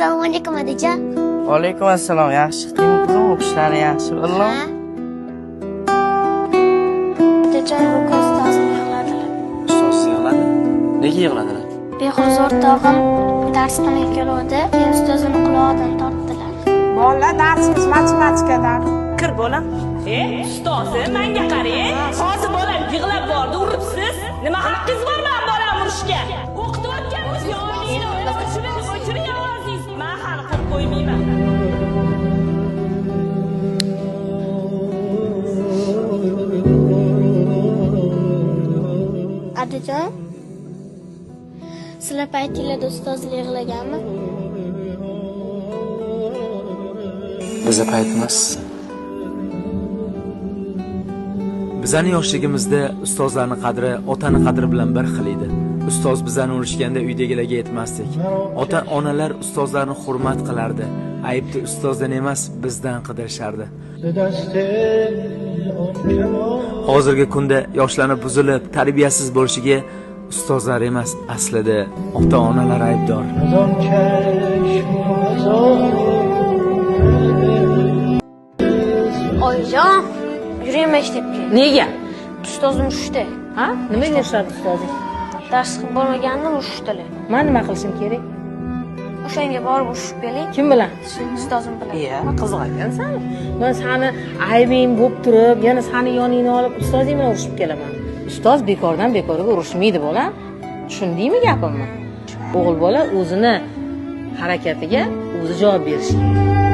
Assalomu alaykum Adajon. Va alaykum assalom. Yaxshi qildingmi? Ishlari yaxshi bo'ldi. Adajon bugun ustozim yig'ladilar. Ustoz yig'ladi? Nega yig'ladilar? Behuzur o'rtog'im dars qilmay keluvdi, keyin ustozimni qulog'idan tortdilar. Bolalar darsimiz matematikadan. Kir bolam. Ustozi menga qarang. Hozir bolam yig'lab bordi, uribsiz. Nima haqqingiz bor men bolam urishga? O'qitayotganmiz yoningni o'chiring ovozingiz. Men hali qo'yib qo'ymayman. Adajon, sizlar paytinglarda ustozlar yig'laganmi? Biza paytimiz. Bizani yoshligimizda ustozlarning qadri otani qadri bilan bir xil edi. Ustoz bizani urishganda uydagilarga yetmasdik. Ota-onalar ustozlarni hurmat qilardi. Aybni ustozdan emas, bizdan qidirishardi. Hozirgi kunda yoshlarning buzilib, tarbiyasiz bo'lishiga ustozlar emas, aslida ota-onalar aybdor. Oyijon, yuring maktabga. Nega? Ustozim urushdi. Ha? Nimaga urishadi ustozing? Dars qilib bo'lmaganini urishdilar. Men nima qilishim kerak? O'shanga borib urishib keling. Kim bilan? Ustozim bilan. Qiziq ekansan. Men seni aybing bo'lib turib, yana seni yoningni olib ustozing bilan urishib kelaman. Ustoz bekordan bekorga urushmaydi bolam. Tushundingmi gapimni? O'g'il bola o'zini harakatiga o'zi javob berishi kerak.